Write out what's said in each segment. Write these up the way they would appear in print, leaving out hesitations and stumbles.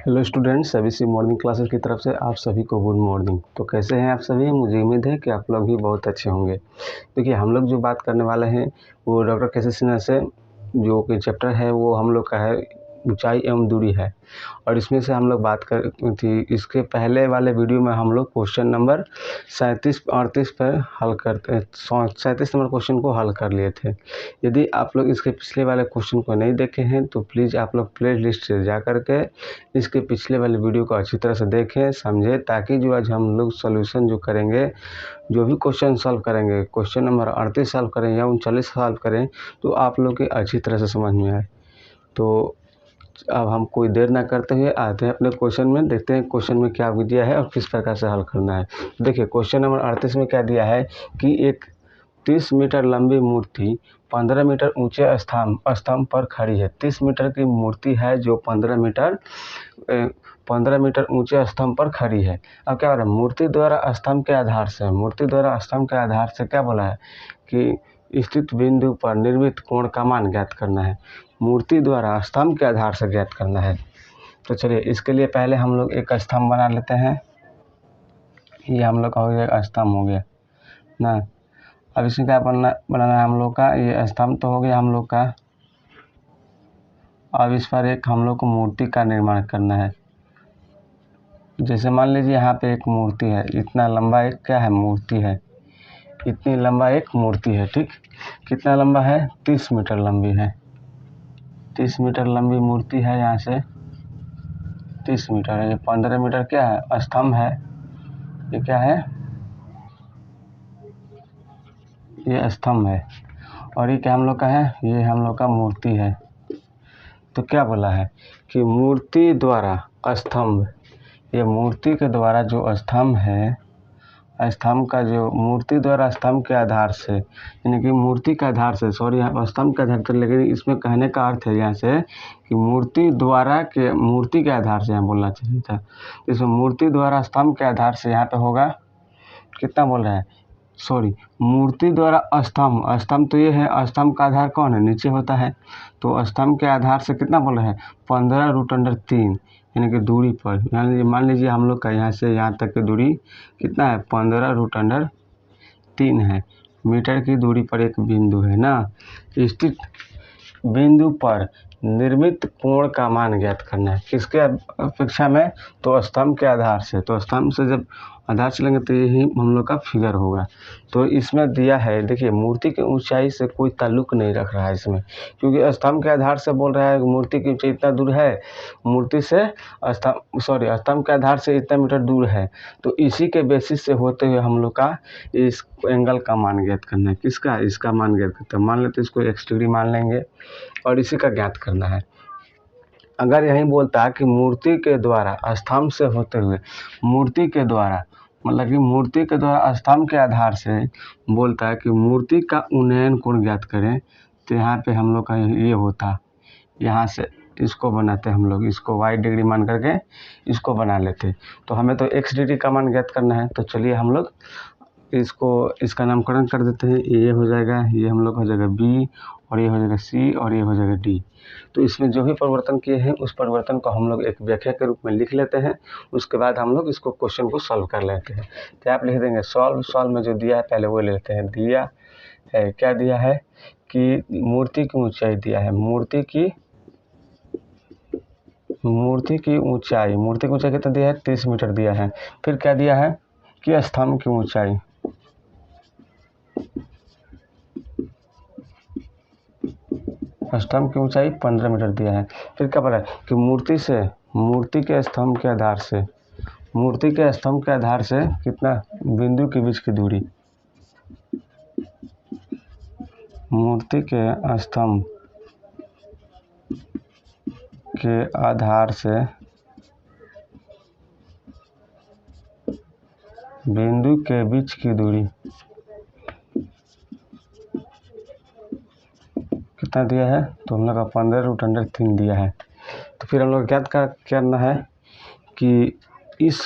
Hello students, सभी सी morning classes की तरफ से आप सभी को गुड मॉर्निंग। तो कैसे हैं आप सभी? मुझे उम्मीद है कि आप लोग भी बहुत अच्छे होंगे। देखिए, हम लोग जो बात करने वाले हैं वो डॉक्टर के.सी. सिन्हा से जो कि चैप्टर है वो हम लोग का है ऊंचाई एवं दूरी है। और इसमें से हम लोग बात कर थी इसके पहले वाले वीडियो में हम लोग क्वेश्चन नंबर 37-38 पर हल करते 37 नंबर क्वेश्चन को हल कर लिए थे। यदि आप लोग इसके पिछले वाले क्वेश्चन को नहीं देखे हैं तो प्लीज़ आप लोग प्ले लिस्ट से जा करके इसके पिछले वाले वीडियो को अच्छी तरह से देखें, समझें, ताकि जो आज हम लोग सोल्यूशन जो करेंगे, जो भी क्वेश्चन सॉल्व करेंगे, क्वेश्चन नंबर 38 सॉल्व करें या 39 सॉल्व करें, तो आप लोग के अच्छी तरह से समझ में आए। तो अब हम कोई देर ना करते हुए आते हैं अपने क्वेश्चन में, देखते हैं क्वेश्चन में क्या दिया है और किस प्रकार से हल करना है। देखिए, क्वेश्चन नंबर 38 में क्या दिया है कि एक 30 मीटर लंबी मूर्ति 15 मीटर ऊंचे स्तंभ पर खड़ी है। 30 मीटर की मूर्ति है जो 15 मीटर ऊंचे स्तंभ पर खड़ी है। अब क्या हो रहा है, मूर्ति द्वारा स्तंभ के आधार से क्या बोला है कि स्थित बिंदु पर निर्मित कोण का मान ज्ञात करना है। मूर्ति द्वारा स्तंभ के आधार से ज्ञात करना है। तो चलिए, इसके लिए पहले हम लोग एक स्तंभ बना लेते हैं। ये हम लोग का हो गया, स्तंभ हो गया ना। अब इसमें क्या बनाना है हम लोग का, ये स्तंभ तो हो गया हम लोग का। अब इस पर एक हम लोग को मूर्ति का निर्माण करना है। जैसे मान लीजिए यहाँ पे एक मूर्ति है, इतना लंबा एक क्या है, मूर्ति है। इतनी लंबा एक मूर्ति है, ठीक। कितना लंबा है, 30 मीटर लंबी है। 30 मीटर लंबी मूर्ति है, यहाँ से 30 मीटर है। ये 15 मीटर क्या है, स्तंभ है। ये क्या है, ये स्तंभ है। और ये क्या हम लोग का है, ये हम लोग का मूर्ति है। तो क्या बोला है कि मूर्ति द्वारा स्तंभ, ये मूर्ति के द्वारा जो स्तंभ है, स्तंभ का जो मूर्ति द्वारा स्तंभ के आधार से, यानी कि मूर्ति के आधार से, सॉरी यहाँ स्तंभ के आधार से, लेकिन इसमें कहने का अर्थ है यहाँ से कि मूर्ति के आधार से यहाँ बोलना चाहिए था। इसमें मूर्ति द्वारा स्तंभ के आधार से यहाँ पे होगा कितना बोल रहा है, सॉरी, मूर्ति द्वारा स्तंभ तो ये है, स्तंभ का आधार कौन है, नीचे होता है। तो स्तंभ के आधार से कितना बोल रहे हैं, 15√3, यानी कि दूरी पर, मान लीजिए हम लोग का यहाँ से यहाँ तक की दूरी कितना है, 15√3 है। मीटर की दूरी पर एक बिंदु है ना। स्थित बिंदु पर निर्मित कोण का मान ज्ञात करना है। किसके अपेक्षा में, तो स्तंभ के आधार से। तो स्तंभ से जब आधार चलेंगे तो यही हम लोग का फिगर होगा। तो इसमें दिया है, देखिए, मूर्ति की ऊंचाई से कोई ताल्लुक नहीं रख रहा है इसमें, क्योंकि स्तंभ के आधार से बोल रहा है मूर्ति की ऊंचाई इतना दूर है, मूर्ति से स्तंभ के आधार से इतना मीटर दूर है। तो इसी के बेसिस से होते हुए हम लोग का इस एंगल का मान ज्ञात करना है। किसका, इसका मान ज्ञात करते हैं। मान लेते इसको x डिग्री मान लेंगे और इसी का ज्ञात करना है। अगर यही बोलता है कि मूर्ति के द्वारा स्तंभ से होते हुए, मूर्ति के द्वारा मतलब कि मूर्ति के द्वारा स्तंभ के आधार से बोलता है कि मूर्ति का उन्नयन कोण ज्ञात करें, तो यहाँ पे हम लोग का ये होता, यहाँ से इसको बनाते हम लोग, इसको y डिग्री मान करके इसको बना लेते। तो हमें तो x डिग्री का मान ज्ञात करना है। तो चलिए हम लोग इसका नामकरण कर देते हैं। ये हो जाएगा, ये हम लोग हो जाएगा b, और ये हो जाएगा c, और ये हो जाएगा d। तो इसमें जो भी परिवर्तन किए हैं उस परिवर्तन को हम लोग एक व्याख्या के रूप में लिख लेते हैं। उसके बाद हम लोग इसको क्वेश्चन को सॉल्व कर लेते हैं। तो आप लिख देंगे सॉल्व में जो दिया है पहले वो लेते हैं। दिया है, क्या दिया है कि मूर्ति की ऊंचाई दिया है, मूर्ति की ऊंचाई कितना दिया है, 30 मीटर दिया है। फिर क्या दिया है कि स्तंभ की ऊंचाई, स्तंभ की ऊंचाई 15 मीटर दिया है। फिर क्या बोला कि मूर्ति के स्तंभ के आधार से कितना, बिंदु के बीच की दूरी, मूर्ति के स्तंभ के आधार से बिंदु के बीच की दूरी कितना दिया है, तो हम लोग का 15√3 दिया है। तो फिर हम लोग ज्ञात करना है कि इस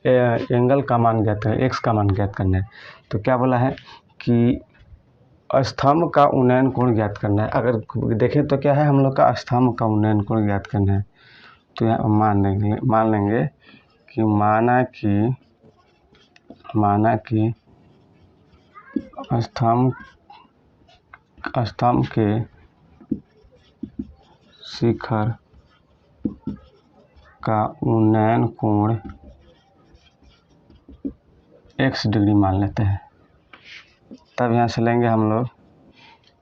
एंगल का मान ज्ञात करना है, x का मान ज्ञात करना है। तो क्या बोला है कि स्तंभ का उन्नयन कोण ज्ञात करना है। अगर देखें तो क्या है, हम लोग का स्तंभ का उन्नयन कोण ज्ञात करना है। तो यहाँ मान लेंगे कि माना कि स्तंभ के शिखर का उन्नयन कोण x डिग्री मान लेते हैं। तब यहाँ से लेंगे हम लोग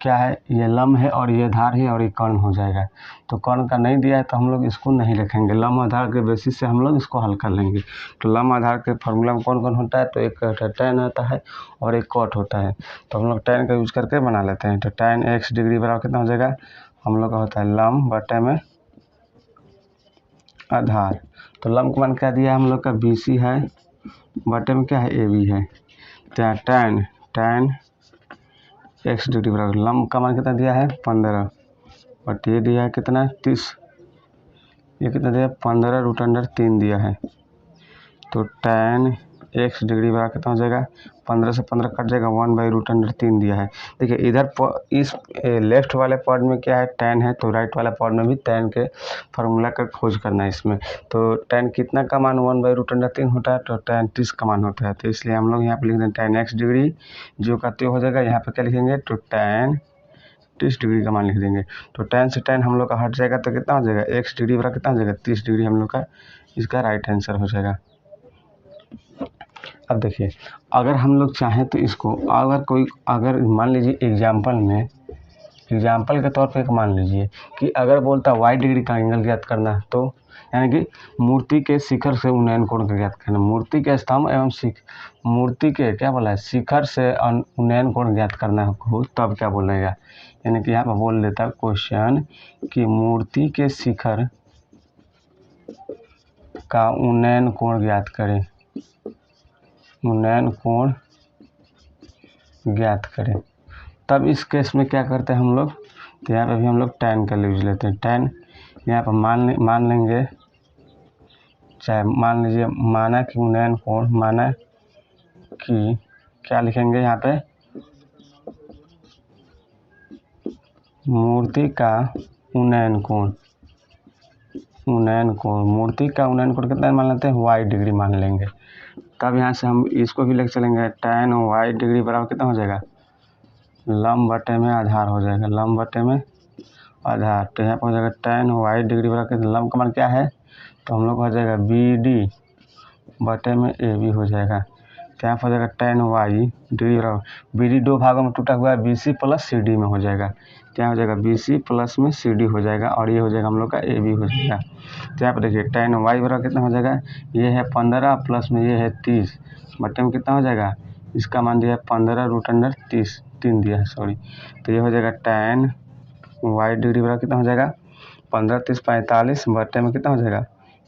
क्या है, ये लंब है और ये आधार है और ये कर्ण हो जाएगा। तो कर्ण का नहीं दिया है तो हम लोग इसको नहीं लिखेंगे, लंब आधार के बेसिस से हम लोग इसको हल कर लेंगे। तो लंब आधार के फॉर्मूला में कौन कौन होता है, तो एक tan होता है और एक cot होता है। तो हम लोग tan का यूज करके बना लेते हैं। तो tan x डिग्री बराबर कितना हो जाएगा, हम लोग का होता है लंब बटे में आधार। तो लंब का मान क्या दिया हम लोग का BC है, बटे में क्या है AB है। तो यहाँ tan x डिग्री बराबर लंब का मान कितना दिया है 15, बट ये दिया है कितना 30, ये कितना दिया 15√3 दिया है। तो tan x डिग्री बराबर कितना हो जाएगा, 15 से 15 कट जाएगा, 1/√3 दिया है। देखिए इधर इस लेफ्ट वाले पार्ट में क्या है tan है, तो राइट वाला पार्ट में भी tan के फार्मूला का खोज करना है इसमें। तो tan कितना का मान 1/√3 होता है, तो tan 30 का मान होता है। तो इसलिए हम लोग यहाँ पे लिख दें tan x डिग्री जो का त्यो हो जाएगा, यहाँ पे क्या लिखेंगे, तो tan 30 डिग्री का मान लिख देंगे। तो tan से tan हम लोग का हट जाएगा तो कितना हो जाएगा, x डिग्री बराबर कितना हो जाएगा 30 डिग्री हम लोग का इसका राइट आंसर हो जाएगा। अब देखिए अगर हम लोग चाहें तो इसको अगर मान लीजिए एग्जाम्पल के तौर पे एक मान लीजिए कि अगर बोलता y डिग्री का एंगल ज्ञात करना है, तो यानी कि मूर्ति के शिखर से उन्नयन कोण का ज्ञात करना, मूर्ति के स्तंभ एवं मूर्ति के क्या बोला है शिखर से उन्नयन कोण ज्ञात करना हो, तब क्या बोलेगा, यानी कि यहाँ पर बोल देता क्वेश्चन कि मूर्ति के शिखर का उन्नयन कोण ज्ञात करें, उन्नयन कोण ज्ञात करें। तब इस केस में क्या करते हैं हम लोग, तो यहाँ पे भी हम लोग tan का यूज लेते हैं। tan यहाँ पर मान लेंगे, चाहे मान लीजिए माना कि उन्नयन कोण, माना कि क्या लिखेंगे यहाँ पे, मूर्ति का उन्नयन कोण, मूर्ति का उन्नयन कोण कितना मान लेते हैं, y डिग्री मान लेंगे। तब यहाँ से हम इसको भी लेकर चलेंगे, tan y डिग्री बराबर कितना हो जाएगा, लंब बटे में आधार हो जाएगा, लंब बटे में आधार। तो यहाँ पर हो जाएगा tan y डिग्री बराबर कितना, लंब का मान क्या है, तो हम लोग हो जाएगा BD बटे में AB हो जाएगा। तो यहाँ पर हो जाएगा tan y डिग्री बराबर BD दो भागों में टूटा हुआ है, BC प्लस CD में हो जाएगा। तो यहाँ हो जाएगा BC प्लस में CD हो जाएगा और ये हो जाएगा हम लोग का AB हो जाएगा। तो यहाँ पर देखिए tan y बराबर कितना हो जाएगा, ये है 15 प्लस में ये है 30, बटे में कितना हो जाएगा, इसका मान दिया है 15√3 दिया है, सॉरी। तो ये हो जाएगा tan y डिग्री बराबर कितना हो जाएगा, 15 30 45, बटे में कितना हो जाएगा,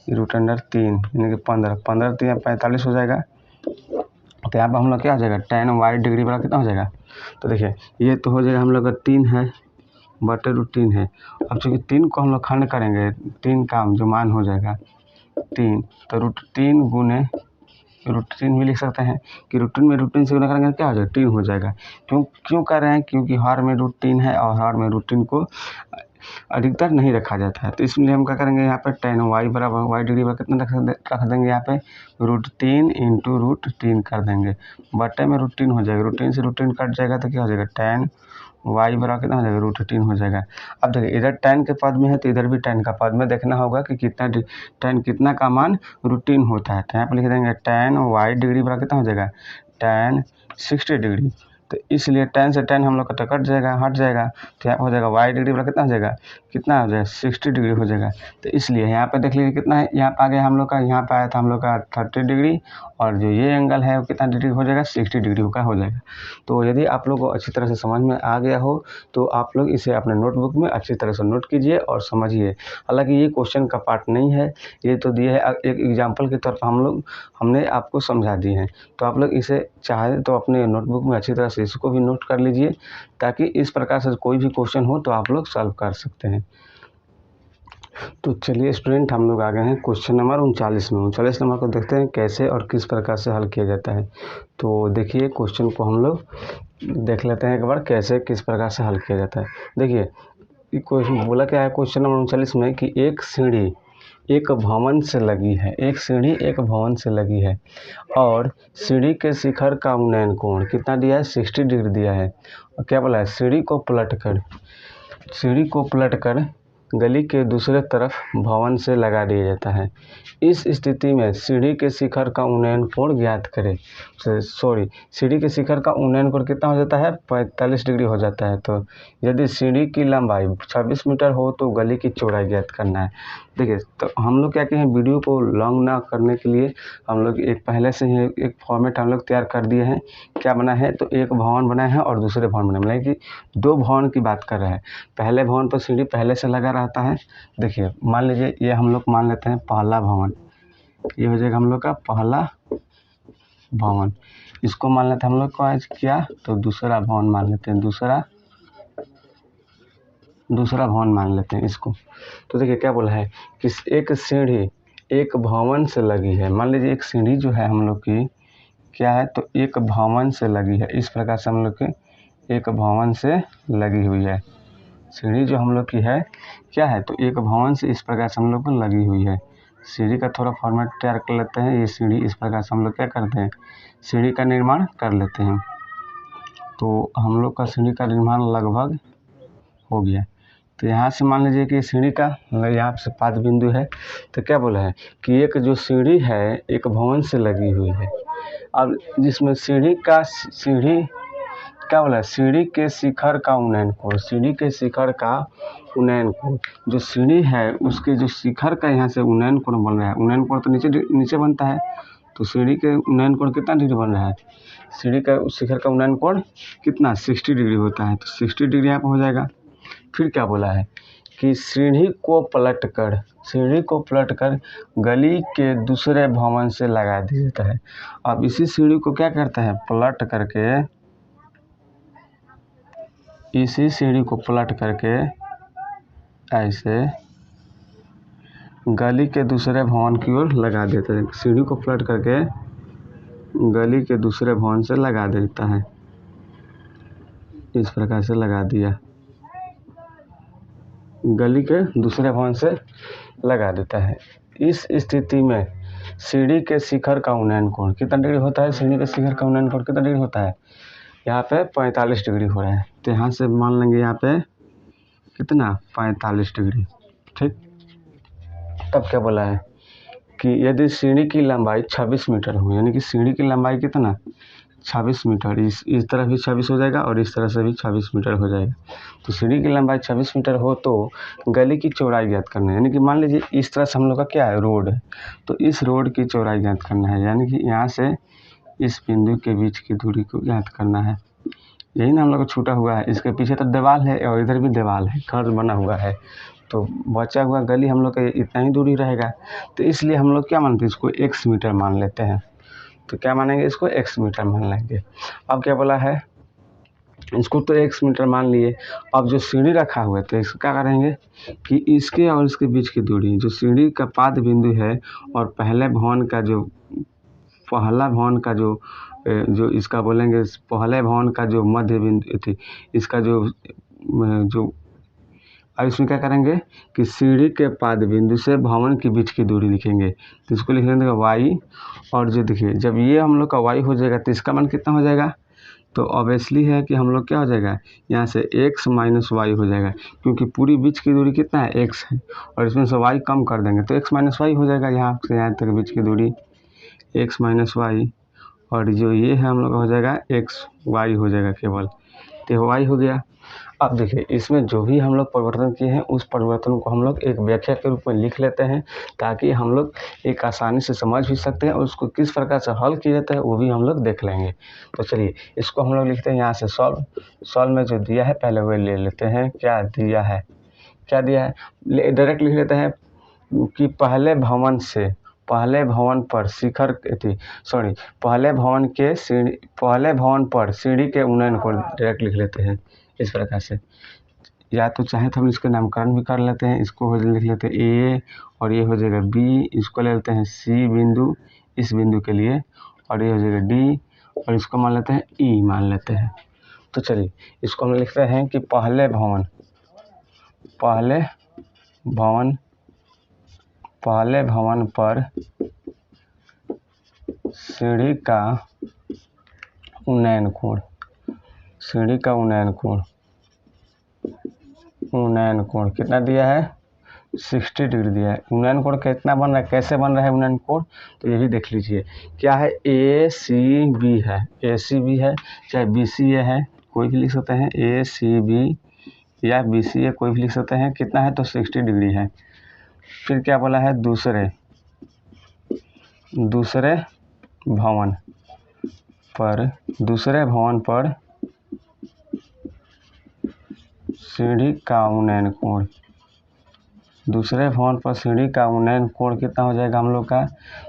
√3 यानी कि 15 3 45 हो जाएगा। तो यहाँ पर हम लोग क्या हो जाएगा, tan y डिग्री बराबर कितना हो जाएगा, तो देखिए ये तो हो जाएगा हम लोग का 3 है बटे √3 है। अब चूँकि 3 को हम लोग खंड करेंगे, 3 का जो मान हो जाएगा 3, तो √3 गुने √3 भी लिख सकते हैं कि √3 से गुना करेंगे क्या हो जाएगा, 3 हो जाएगा। क्यों कर रहे हैं, क्योंकि हर में √3 है और हर में √3 को अधिकतर नहीं रखा जाता है। तो इसलिए हम क्या करेंगे, यहाँ पे tan y बराबर y डिग्री बराबर कितना रख देंगे, यहाँ पे √3 इंटू √3 कर देंगे, बटे में √3 हो जाएगा, √3 से √3 कट जाएगा तो क्या हो जाएगा, tan y बराबर कितना हो जाएगा, √3 हो जाएगा। अब देखिए इधर tan के पद में है तो इधर भी tan का पद में देखना होगा कि tan कितना का मान √3 होता है। तो यहाँ पर लिख देंगे tan y डिग्री बराबर कितना हो जाएगा, tan 60 डिग्री। तो इसलिए tan से tan हम लोग का कट जाएगा, हट जाएगा। तो यहाँ पर हो जाएगा y डिग्री बराबर कितना हो जाएगा, 60 डिग्री हो जाएगा। तो इसलिए यहाँ पे देख लीजिए कितना है, यहाँ पे आ गया हम लोग का, यहाँ पे आया था हम लोग का 30 डिग्री और जो ये एंगल है वो कितना डिग्री हो जाएगा, 60 डिग्री का हो जाएगा। तो यदि आप लोग को अच्छी तरह से समझ में आ गया हो तो आप लोग इसे अपने नोटबुक में अच्छी तरह से नोट कीजिए और समझिए। हालांकि ये क्वेश्चन का पार्ट नहीं है, ये तो दिए है एक एग्जाम्पल के तौर पर हमने आपको समझा दिए हैं। तो आप लोग इसे चाहे तो अपने नोटबुक में अच्छी तरह से इसको भी नोट कर लीजिए, ताकि इस प्रकार से कोई भी क्वेश्चन हो तो आप लोग सॉल्व कर सकते हैं। तो चलिए स्टूडेंट, हम लोग आ गए हैं क्वेश्चन नंबर 39 में। 39 नंबर को देखते हैं कैसे और किस प्रकार से हल किया जाता है। तो देखिए क्वेश्चन को हम लोग देख लेते हैं एक बार, कैसे किस प्रकार से हल किया जाता है। देखिए क्वेश्चन बोला क्या है क्वेश्चन नंबर 39 में कि एक सीढ़ी एक भवन से लगी है, एक सीढ़ी एक भवन से लगी है और सीढ़ी के शिखर का उन्नयन कोण कितना दिया है, 60 डिग्री दिया है। और क्या बोला है, सीढ़ी को पलटकर गली के दूसरे तरफ भवन से लगा दिया जाता है। इस स्थिति में सीढ़ी के शिखर का उन्नयन कोण ज्ञात करें। सीढ़ी के शिखर का उन्नयन कोण कितना हो जाता है, 45 डिग्री हो जाता है। तो यदि सीढ़ी की लंबाई 26 मीटर हो तो गली की चौड़ाई ज्ञात करना है। देखिए, तो हम लोग क्या कहें, वीडियो को लॉन्ग ना करने के लिए हम लोग एक पहले से ही एक फॉर्मेट हम लोग तैयार कर दिए हैं। क्या बना है, तो एक भवन बना है और दूसरे भवन बना है, मतलब कि 2 भवन की बात कर रहे हैं। पहले भवन पर सीढ़ी पहले से लगा रहता है। देखिए, मान लीजिए ये हम लोग मान लेते हैं पहला भवन, ये हो जाएगा हम लोग का पहला भवन। इसको मान लेते हैं हम लोग को आज क्या, तो दूसरा भवन मान लेते हैं, दूसरा भवन मान लेते हैं इसको। तो देखिए क्या बोला है कि एक सीढ़ी एक भवन से लगी है। मान लीजिए एक सीढ़ी जो है हम लोग की क्या है, तो एक भवन से लगी है। इस प्रकार से हम लोग की एक भवन से लगी हुई है। सीढ़ी जो हम लोग की है क्या है, तो एक भवन से इस प्रकार से हम लोग को लगी हुई है। सीढ़ी का थोड़ा फॉर्मेट तैयार कर लेते हैं। ये सीढ़ी इस प्रकार से हम लोग क्या करते हैं, सीढ़ी का निर्माण कर लेते हैं। तो हम लोग का सीढ़ी का निर्माण लगभग हो गया। तो यहाँ से मान लीजिए कि सीढ़ी का यहाँ से पाद बिंदु है। तो क्या बोला है कि एक जो सीढ़ी है एक भवन से लगी हुई है। अब जिसमें सीढ़ी क्या बोला है, सीढ़ी के शिखर का उन्नयन कोण, सीढ़ी के शिखर का उन्नयन कोण, जो सीढ़ी है उसके जो शिखर का यहाँ से उन्नयन कोण बन रहा है। उन्नयन कोण तो नीचे बनता है, तो सीढ़ी के उन्नयन कोण कितना डिग्री बन रहा है, सीढ़ी का शिखर का उन्नयन कोण कितना 60 डिग्री होता है। तो 60 डिग्री यहाँ पर हो जाएगा। फिर क्या बोला है कि सीढ़ी को पलटकर गली के दूसरे भवन से लगा दिया जाता है। अब इसी सीढ़ी को क्या करते हैं, पलट करके ऐसे गली के दूसरे भवन की ओर लगा देते हैं। सीढ़ी को पलट करके गली के दूसरे भवन से लगा देता है। इस प्रकार से लगा दिया, गली के दूसरे भवन से लगा देता है। इस स्थिति में सीढ़ी के शिखर का उन्नयन कोण कितना डिग्री होता है, सीढ़ी के शिखर का उन्नयन कोण कितना डिग्री होता है, यहाँ पे 45 डिग्री हो रहा है। तो यहाँ से मान लेंगे यहाँ पे कितना 45 डिग्री। ठीक, तब क्या बोला है कि यदि सीढ़ी की लंबाई 26 मीटर हो, यानी कि सीढ़ी की लंबाई कितना 26 मीटर, इस तरफ भी 26 हो जाएगा और इस तरह से भी 26 मीटर हो जाएगा। तो सीढ़ी की लंबाई 26 मीटर हो तो गली की चौड़ाई ज्ञात करना है। यानी कि मान लीजिए इस तरह से हम लोग का क्या है, रोड है, तो इस रोड की चौड़ाई ज्ञात करना है। यानी कि यहाँ से इस बिंदु के बीच की दूरी को ज्ञात करना है। यही ना हम लोग को छूटा हुआ है। इसके पीछे तो दीवार है और इधर भी दीवार है, घर बना हुआ है, तो बचा हुआ गली हम लोग का इतना ही दूरी रहेगा। तो इसलिए हम लोग क्या मानते हैं, इसको x मीटर मान लेते हैं। तो क्या मानेंगे, इसको x मीटर मान लेंगे। अब क्या बोला है, इसको तो x मीटर मान लिए। अब जो सीढ़ी रखा हुआ है तो इसको क्या करेंगे कि इसके और इसके बीच की दूरी, जो सीढ़ी का पाद बिंदु है और पहला भवन जो इसका बोलेंगे पहले भवन का जो मध्य बिंदु थी, इसका जो अब इसमें क्या करेंगे कि सीढ़ी के पाद बिंदु से भवन के बीच की दूरी लिखेंगे। तो इसको लिख लेंगे y, और जो देखिए जब ये हम लोग का y हो जाएगा तो इसका मान कितना हो जाएगा, तो ऑब्वियसली है कि हम लोग क्या हो जाएगा, यहाँ से x माइनस वाई हो जाएगा, क्योंकि पूरी बीच की दूरी कितना है x है और इसमें से y कम कर देंगे तो x माइनस वाई हो जाएगा। यहाँ से यहाँ तक बीच की दूरी x माइनस वाई, और जो ये है हम लोग का हो जाएगा x y हो जाएगा केवल, तो y हो गया। अब देखिए इसमें जो भी हम लोग परिवर्तन किए हैं उस परिवर्तन को हम लोग एक व्याख्या के रूप में लिख लेते हैं, ताकि हम लोग एक आसानी से समझ भी सकते हैं और उसको किस प्रकार से हल किया जाता है वो भी हम लोग देख लेंगे। तो चलिए इसको हम लोग लिखते हैं यहाँ से सॉल्व में जो दिया है पहले वही ले लेते हैं। क्या दिया है डायरेक्ट लिख लेते हैं कि पहले भवन पर सीढ़ी के उन्नयन को डायरेक्ट लिख लेते हैं इस प्रकार से। या तो चाहे तो हम इसका नामकरण भी कर लेते हैं, इसको लिख लेते हैं ए और ये हो जाएगा बी, इसको ले लेते हैं सी बिंदु इस बिंदु के लिए, और ये हो जाएगा डी, और इसको मान लेते हैं ई मान लेते हैं। तो चलिए इसको हम लिखते हैं कि पहले पहले भवन पर सीढ़ी का उन्नयन कोण, सीढ़ी का उन्नयन कोण, उन्नयन कोण कितना दिया है 60 डिग्री दिया है। उन्नयन कोण कितना बन रहा है, कैसे बन रहा है उन्नयन कोण, तो ये भी देख लीजिए। क्या है ACB है, ACB है, चाहे BCA है, कोई भी लिख सकते हैं, ACB या BCA कोई भी लिख सकते हैं। कितना है तो 60 डिग्री है। फिर क्या बोला है दूसरे भवन पर सीढ़ी का उन्नयन कोण, दूसरे भवन पर सीढ़ी का उन्नयन कोण कितना हो जाएगा हम लोग का।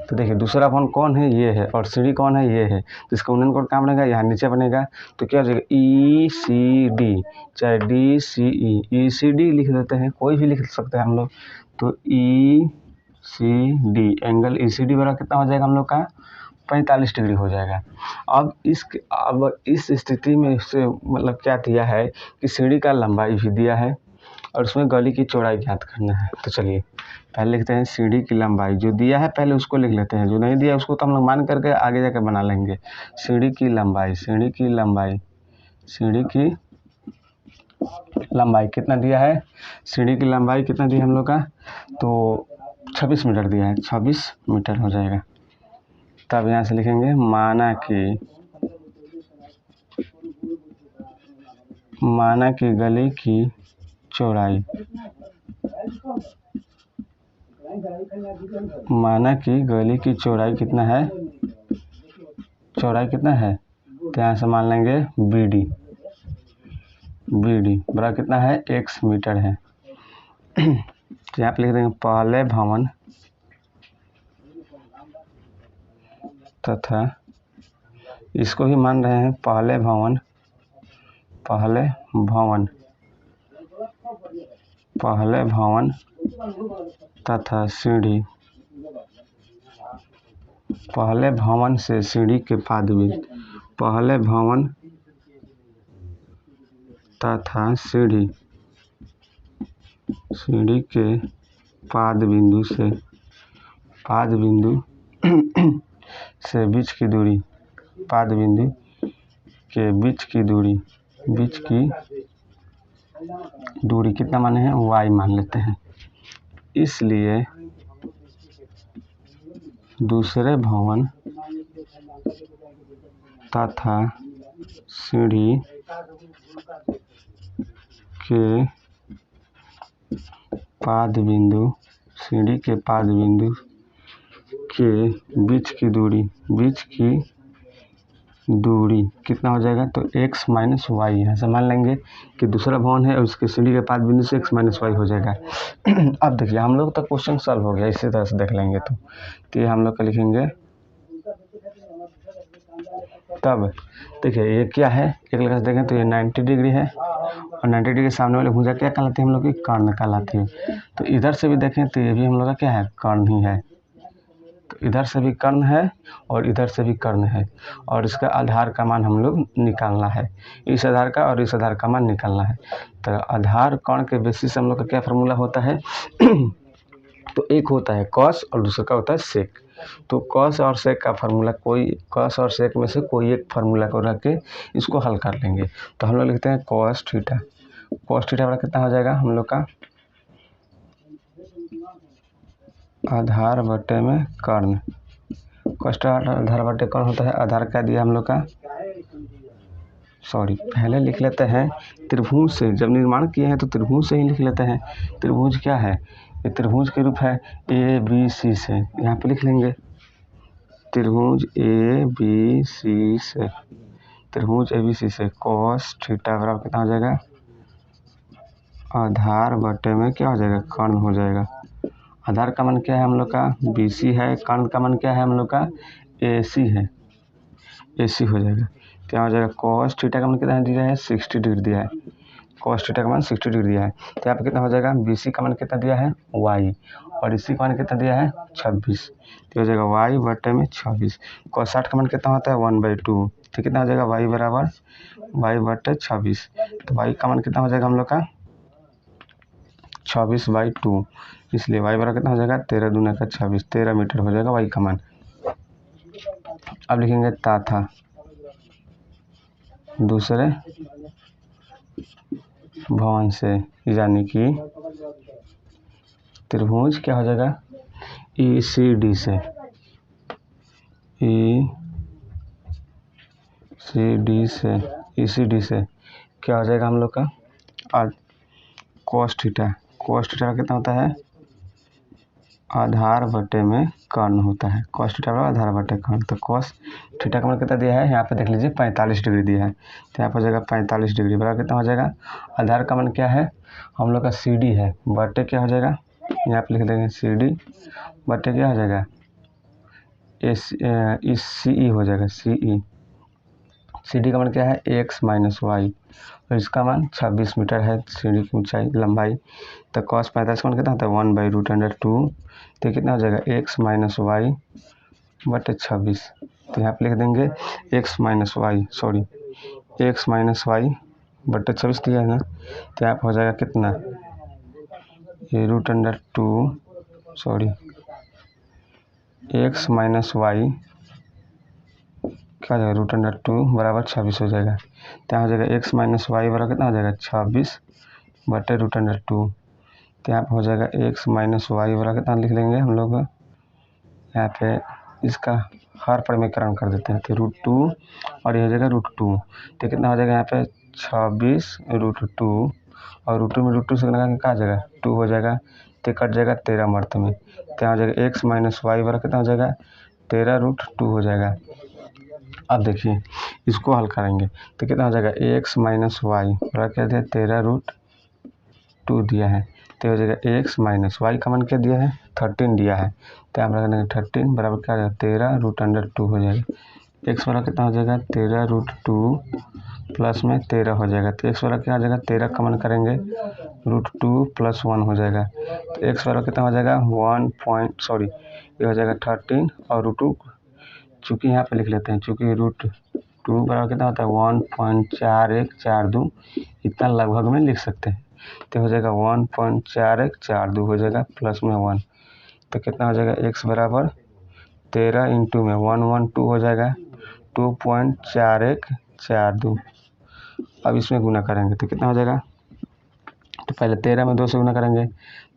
तो देखिए दूसरा भवन कौन है, ये है, और सीढ़ी कौन है, ये है। तो इसका उन्नयन कोण कहाँ बनेगा, यहाँ नीचे बनेगा। तो क्या हो जाएगा ECD, चाहे DCE, ECD लिख देते हैं, कोई भी लिख सकते हैं हम लोग। तो ECD, एंगल ECD बराबर कितना हो जाएगा हम लोग का 45 डिग्री हो जाएगा। अब इस स्थिति में इससे मतलब क्या दिया है कि सीढ़ी का लंबाई भी दिया है और उसमें गली की चौड़ाई ज्ञात करना है। तो चलिए पहले लिखते हैं सीढ़ी की लंबाई, जो दिया है पहले उसको लिख लेते हैं, जो नहीं दिया उसको तो हम लोग मान करके आगे जाकर बना लेंगे। सीढ़ी की लंबाई कितना दिया है, सीढ़ी की लंबाई कितना दिया हम लोग का, तो 26 मीटर दिया है, 26 मीटर हो जाएगा। तब यहाँ से लिखेंगे माना कि गली की चौड़ाई, माना कि गली की चौड़ाई कितना है, चौड़ाई कितना है, तो यहाँ से मान लेंगे BD बराबर कितना है x मीटर है। तो यहाँ पे लिख देंगे पहले भवन तथा, इसको भी मान रहे हैं पहले भवन तथा सीढ़ी, पहले भवन से सीढ़ी के पाद बिंदु, पहले भवन तथा सीढ़ी के पाद बिंदु से बीच की दूरी, पाद बिंदु के बीच की दूरी कितना माने हैं y मान लेते हैं। इसलिए दूसरे भवन तथा सीढ़ी के पाद बिंदु के बीच की दूरी कितना हो जाएगा, तो x माइनस वाई। यहाँ से मान लेंगे कि दूसरा भवन है और उसके सीढ़ी के पाद बिंदु से x माइनस वाई हो जाएगा। अब देखिए हम लोग तक क्वेश्चन सॉल्व हो गया, इसी तरह से देख लेंगे। तो ये हम लोग का लिखेंगे। तब देखिए ये क्या है, एक लगा से देखें तो ये 90 डिग्री है और 90 डिग्री के सामने वाली भुजा क्या कहलाती है हम लोग की, कर्ण कहलाती है। तो इधर से भी देखें तो ये भी हम लोग का क्या है, कर्ण ही है। तो इधर से भी कर्ण है और इधर से भी कर्ण है, और इसका आधार का मान हम लोग निकालना है, इस आधार का और इस आधार का मान निकालना है। तो आधार कर्ण के बेसिस हम लोग का क्या फार्मूला होता है तो एक होता है कॉस और दूसरा का होता है सेक। तो कॉस और सेक का फार्मूला, कॉस और सेक में से कोई एक फार्मूला को रख के इसको हल कर लेंगे। तो हम लोग लिखते हैं कॉस थीटा बड़ा कितना हो जाएगा हम लोग का, आधार बटे में कर्ण, कॉस आधार बटे कर्ण होता है। आधार क्या दिया हम लोग का, पहले लिख लेते हैं त्रिभुज से, जब निर्माण किए हैं तो त्रिभुज से ही लिख लेते हैं। त्रिभुज क्या है, ये त्रिभुज के रूप है ABC से, यहाँ पे लिख लेंगे त्रिभुज ABC से कॉस थीटा बराबर कितना हो जाएगा, आधार बटे में क्या हो जाएगा, कर्ण हो जाएगा। आधार का मान क्या है हम लोग का BC है, कर्ण का मान क्या है हम लोग का AC है, AC हो जाएगा। क्या हो जाएगा, कॉस थीटा का मान कितना दिया है 60 डिग्री दिया है, कॉस थीटा का मान 60 डिग्री दिया है। तो यहाँ पे कितना हो जाएगा, BC का मान कितना दिया है y और इसी का मान कितना दिया है 26। तो हो जाएगा y बटे में 26। कॉस 60 का मान कितना होता है 1/2। तो कितना हो जाएगा y बराबर y बटे 26। तो y का मान कितना हो जाएगा हम लोग का 26/2, इसलिए y बराबर कितना हो जाएगा 13 दूना का 26, 13 मीटर हो जाएगा y का मान। अब लिखेंगे तथा दूसरे भवन से, यानी कि त्रिभुज क्या हो जाएगा ECD से, ECD से क्या हो जाएगा हम लोग का cos थीटा कितना होता है आधार बटे में कर्ण होता है, cos थीटा आधार बटे कर्ण। तो cos थीटा का मान कितना दिया है यहाँ पे देख लीजिए 45 डिग्री दिया है, तो यहाँ पर हो जाएगा 45 डिग्री बराबर कितना हो जाएगा आधार का मान क्या है हम लोग का CD है बटे क्या हो जाएगा यहाँ पे लिख देंगे CD बटे क्या हो जाएगा CE हो जाएगा CE। CD का मान क्या है x - y और इसका मान 26 मीटर है सीढ़ी की ऊंचाई लंबाई। तो cos 45 का मान कितना होता है 1/√2, तो कितना हो जाएगा x - y बटे 26। तो यहाँ पे लिख देंगे x - y बटे 26 दिया है ना, तो यहाँ पे हो जाएगा कितना ये √2 x - y क्या हो जाएगा √2 बराबर 26 हो जाएगा। तो यहाँ हो जाएगा x - y बराबर कितना हो जाएगा 26 बटे √2। तो यहाँ पे हो जाएगा x - y बराबर कितना लिख लेंगे हम लोग यहाँ पे इसका हर परिमेयकरण कर देते हैं, तो √2 और ये हो जाएगा √2, तो कितना हो जाएगा यहाँ पे 26 √2 और √2 में √2 से लगा के कहा जाएगा 2 हो जाएगा, तो कट जाएगा 13 मर्त में। तो यहाँ हो जाएगा x - y बराबर कितना हो जाएगा 13√2 हो जाएगा। अब देखिए इसको हल करेंगे तो कितना हो जाएगा x - y बराबर क्या दिया 13√2 दिया है, तो हो जाएगा x - y का मान क्या दिया है 13 दिया है, तो यहाँ पर 13 बराबर क्या हो जाएगा 13√2 हो जाएगा। x बराबर कितना हो जाएगा 13√2 प्लस में 13 हो जाएगा, तो x बराबर क्या हो जाएगा 13 का मान करेंगे √2 + 1 हो जाएगा, तो x बराबर कितना हो जाएगा ये हो जाएगा 13 और √2 चूँकि यहाँ पे लिख लेते हैं, चूँकि √2 बराबर कितना होता है 1.4142 इतना लगभग में लिख सकते हैं, तो हो जाएगा 1.4142 हो जाएगा प्लस में 1, तो कितना हो जाएगा x बराबर 13 इंटू में 112 हो जाएगा 2.4142। अब इसमें गुना करेंगे तो कितना हो जाएगा, तो पहले 13 में 2 से गुना करेंगे,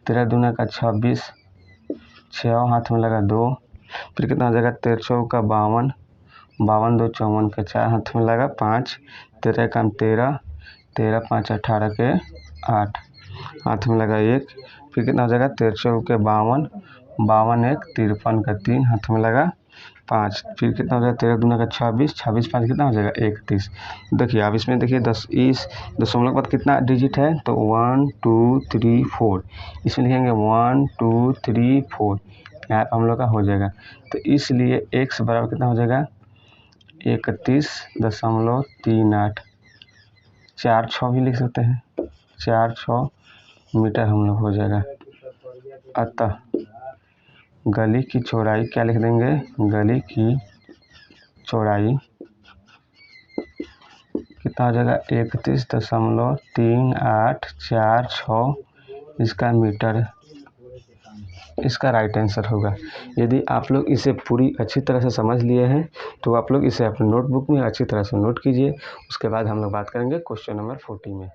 13 दूना का 26, 6 हाथ में लगा 2, फिर कितना हो जाएगा 13 चौका 52, 52 2 54 के 4 हाथ में लगा 5, 13 का 13, 13 5 18 के 8 हाथ में लगा 1, फिर कितना हो जाएगा 13 चौके 52, 52 1 53 का 3 हाथ में लगा 5, फिर कितना हो जाएगा 13 दूना का 26, 26 5 कितना हो जाएगा 31। देखिए अब इसमें देखिए 10 इस दशमलव के बाद कितना डिजिट है, तो 1 2 3 4, इसमें लिखेंगे 1 2 3 4, यहाँ पर हम लोग का हो जाएगा। तो इसलिए x बराबर कितना हो जाएगा 31.38, 46 भी लिख सकते हैं, 46 मीटर हम लोग हो जाएगा। अतः गली की चौड़ाई क्या लिख देंगे, गली की चौड़ाई कितना हो जाएगा 31.3846 इसका मीटर, इसका राइट आंसर होगा। यदि आप लोग इसे पूरी अच्छी तरह से समझ लिए हैं तो आप लोग इसे अपने नोटबुक में अच्छी तरह से नोट कीजिए। उसके बाद हम लोग बात करेंगे क्वेश्चन नंबर 40 में।